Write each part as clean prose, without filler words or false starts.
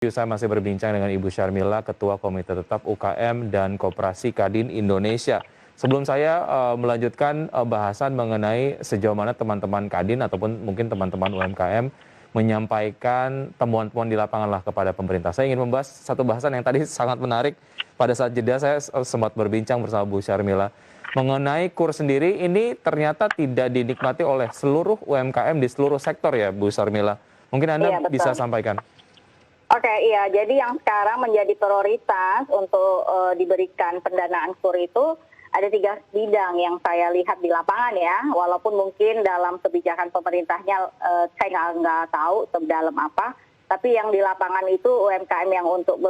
Saya masih berbincang dengan Ibu Syarmila, Ketua Komite Tetap UKM dan Koperasi Kadin Indonesia. Sebelum saya melanjutkan bahasan mengenai sejauh mana teman-teman Kadin ataupun mungkin teman-teman UMKM menyampaikan temuan-temuan di lapangan lah kepada pemerintah. Saya ingin membahas satu bahasan yang tadi sangat menarik. Pada saat jeda saya sempat berbincang bersama Bu Syarmila. Mengenai kurs sendiri ini ternyata tidak dinikmati oleh seluruh UMKM di seluruh sektor ya Bu Syarmila. Mungkin Anda bisa sampaikan. Oke, iya. Jadi yang sekarang menjadi prioritas untuk diberikan pendanaan KUR itu ada 3 bidang yang saya lihat di lapangan ya. Walaupun mungkin dalam kebijakan pemerintahnya saya nggak tahu sedalam apa. Tapi yang di lapangan itu UMKM yang untuk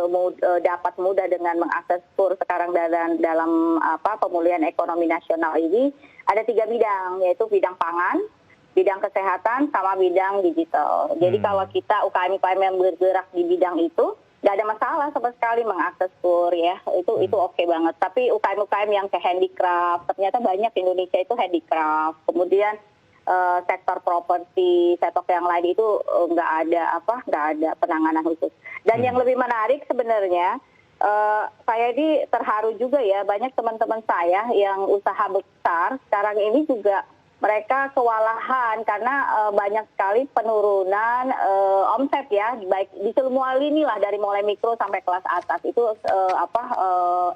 dapat mudah dengan mengakses KUR sekarang dalam pemulihan ekonomi nasional ini ada 3 bidang, yaitu bidang pangan, bidang kesehatan, sama bidang digital. Jadi kalau kita UKM-UKM yang bergerak di bidang itu, nggak ada masalah sama sekali mengakses KUR ya, itu oke banget. Tapi UKM-UKM yang kayak handicraft, ternyata banyak di Indonesia itu handicraft. Kemudian sektor properti, sektor yang lain itu nggak ada penanganan khusus. Dan yang lebih menarik sebenarnya, saya ini terharu juga ya, banyak teman-teman saya yang usaha besar sekarang ini juga mereka kewalahan karena banyak sekali penurunan omset ya, baik di semua lini lah, dari mulai mikro sampai kelas atas itu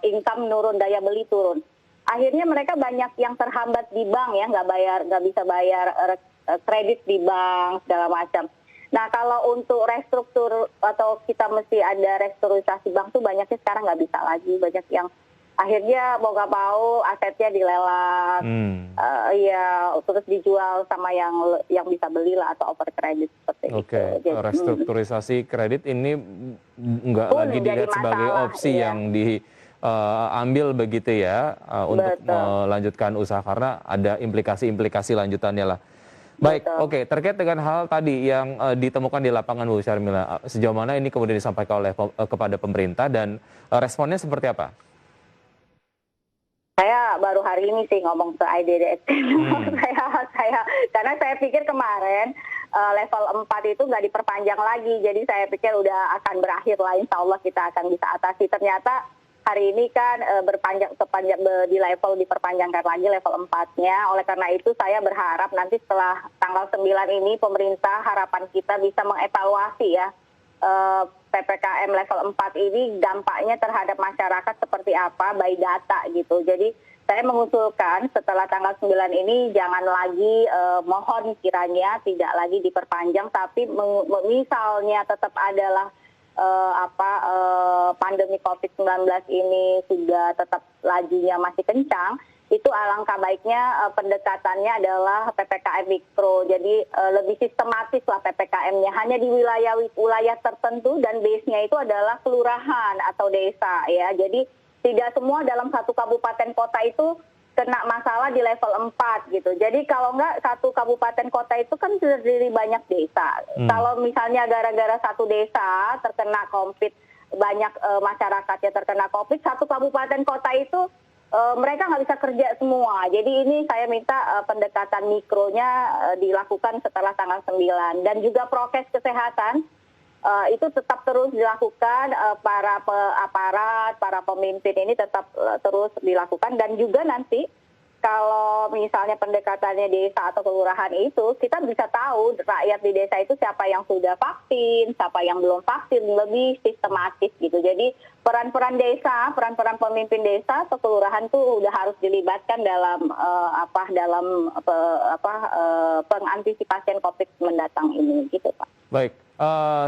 income menurun, daya beli turun. Akhirnya mereka banyak yang terhambat di bank ya, nggak bisa bayar kredit di bank segala macam. Nah kalau untuk restruktur atau kita mesti ada restrukturisasi bank tuh banyaknya sekarang nggak bisa lagi, banyak yang akhirnya mau nggak mau asetnya dilelang, terus dijual sama yang bisa beli lah atau over kredit seperti itu. Oke, restrukturisasi kredit ini nggak lagi dilihat sebagai opsi yang diambil begitu ya untuk melanjutkan usaha karena ada implikasi-implikasi lanjutannya lah. Baik, oke. Terkait dengan hal tadi yang ditemukan di lapangan Bu Syarmila, sejauh mana ini kemudian disampaikan kepada pemerintah dan responnya seperti apa? Saya baru hari ini sih ngomong ke IDDS. Karena saya pikir kemarin level 4 itu nggak diperpanjang lagi. Jadi saya pikir udah akan berakhir lah, insya Allah kita akan bisa atasi. Ternyata hari ini kan diperpanjangkan lagi level 4-nya. Oleh karena itu saya berharap nanti setelah tanggal 9 ini pemerintah, harapan kita bisa mengevaluasi ya PPKM level 4 ini dampaknya terhadap masyarakat seperti apa by data gitu. Jadi saya mengusulkan setelah tanggal 9 ini jangan lagi mohon kiranya tidak lagi diperpanjang, tapi misalnya tetap adalah pandemi COVID-19 ini sudah tetap lajunya masih kencang, itu alangkah baiknya pendekatannya adalah PPKM mikro. Jadi lebih sistematis lah PPKM-nya. Hanya di wilayah tertentu dan base-nya itu adalah kelurahan atau desa ya. Jadi tidak semua dalam satu kabupaten kota itu kena masalah di level 4 gitu. Jadi kalau enggak satu kabupaten kota itu kan terdiri banyak desa. Kalau misalnya gara-gara satu desa terkena COVID, banyak masyarakatnya terkena COVID, satu kabupaten kota itu mereka nggak bisa kerja semua. Jadi ini saya minta pendekatan mikronya dilakukan setelah tanggal 9. Dan juga prokes kesehatan itu tetap terus dilakukan, para aparat, para pemimpin ini tetap terus dilakukan. Dan juga nanti kalau misalnya pendekatannya desa atau kelurahan itu, kita bisa tahu rakyat di desa itu siapa yang sudah vaksin, siapa yang belum vaksin, lebih sistematis gitu. Jadi peran-peran desa, peran-peran pemimpin desa atau kelurahan tuh udah harus dilibatkan dalam pengantisipasian COVID mendatang ini gitu Pak. Baik,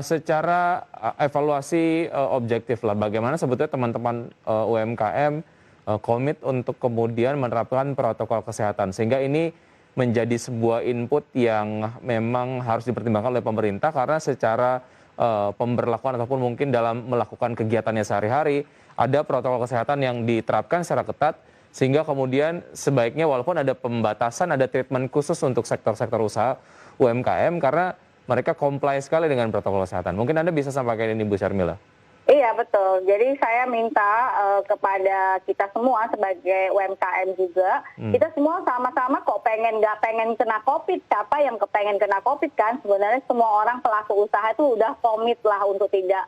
secara evaluasi objektif lah, bagaimana sebetulnya teman-teman UMKM komit untuk kemudian menerapkan protokol kesehatan sehingga ini menjadi sebuah input yang memang harus dipertimbangkan oleh pemerintah karena secara pemberlakuan ataupun mungkin dalam melakukan kegiatannya sehari-hari ada protokol kesehatan yang diterapkan secara ketat sehingga kemudian sebaiknya walaupun ada pembatasan ada treatment khusus untuk sektor-sektor usaha UMKM karena mereka comply sekali dengan protokol kesehatan. Mungkin Anda bisa sampaikan ini Bu Syarmila. Iya betul. Jadi saya minta kepada kita semua sebagai UMKM juga, kita semua sama-sama kok nggak pengen kena COVID. Siapa yang kepengen kena COVID kan? Sebenarnya semua orang pelaku usaha itu udah komit lah untuk tidak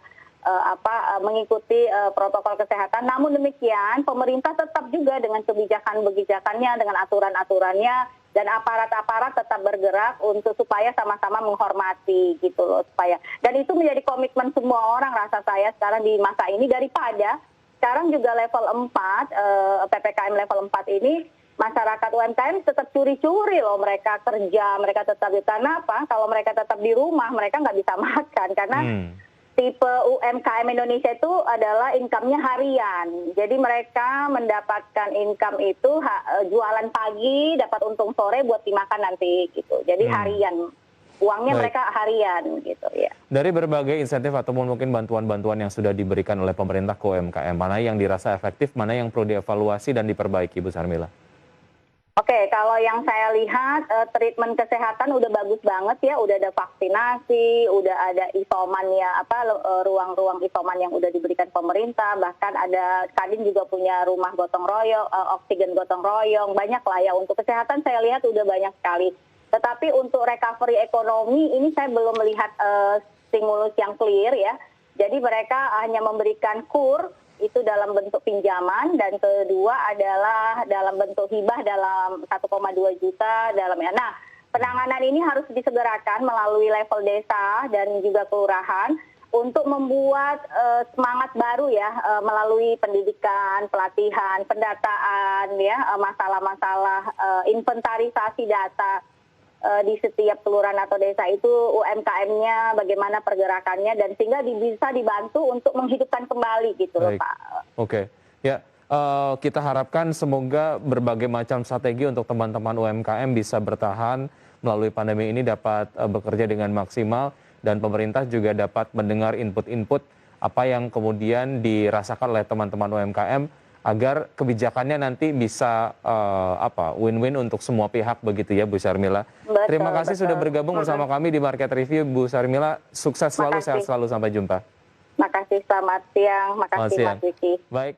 mengikuti protokol kesehatan. Namun demikian, pemerintah tetap juga dengan kebijakan-kebijakannya, dengan aturan-aturannya, dan aparat-aparat tetap bergerak untuk supaya sama-sama menghormati gitu loh, supaya. Dan itu menjadi komitmen semua orang rasa saya sekarang di masa ini, daripada sekarang juga level 4, PPKM level 4 ini, masyarakat UMKM tetap curi-curi loh, mereka kerja, mereka tetap di tanah apa, kalau mereka tetap di rumah, mereka nggak bisa makan, karena tipe UMKM Indonesia itu adalah income-nya harian. Jadi mereka mendapatkan income itu jualan pagi, dapat untung sore buat dimakan nanti gitu. Jadi harian. Uangnya mereka harian gitu ya. Dari berbagai insentif ataupun mungkin bantuan-bantuan yang sudah diberikan oleh pemerintah ke UMKM, mana yang dirasa efektif, mana yang perlu dievaluasi dan diperbaiki, Bu Sarmila? Oke, kalau yang saya lihat treatment kesehatan udah bagus banget ya, udah ada vaksinasi, udah ada isoman ya, ruang-ruang isoman yang udah diberikan pemerintah, bahkan ada Kadin juga punya rumah gotong royong, oksigen gotong royong, banyak lah ya. Untuk kesehatan saya lihat udah banyak sekali. Tetapi untuk recovery ekonomi ini saya belum melihat stimulus yang clear ya. Jadi mereka hanya memberikan kur itu dalam bentuk pinjaman, dan kedua adalah dalam bentuk hibah dalam 1,2 juta dalam ya. Nah, penanganan ini harus disegerakan melalui level desa dan juga kelurahan untuk membuat semangat baru ya, melalui pendidikan, pelatihan, pendataan ya, masalah-masalah inventarisasi data di setiap kelurahan atau desa itu, UMKM-nya bagaimana pergerakannya, dan sehingga bisa dibantu untuk menghidupkan kembali gitu loh, Pak. Oke, ya kita harapkan semoga berbagai macam strategi untuk teman-teman UMKM bisa bertahan melalui pandemi ini, dapat bekerja dengan maksimal, dan pemerintah juga dapat mendengar input-input apa yang kemudian dirasakan oleh teman-teman UMKM, agar kebijakannya nanti bisa win-win untuk semua pihak begitu ya, Bu Sarmila. Terima kasih sudah bergabung bersama kami di Market Review, Bu Sarmila. Sukses selalu, sehat selalu, sampai jumpa. Makasih, selamat siang. Makasih Mas Wiki. Baik.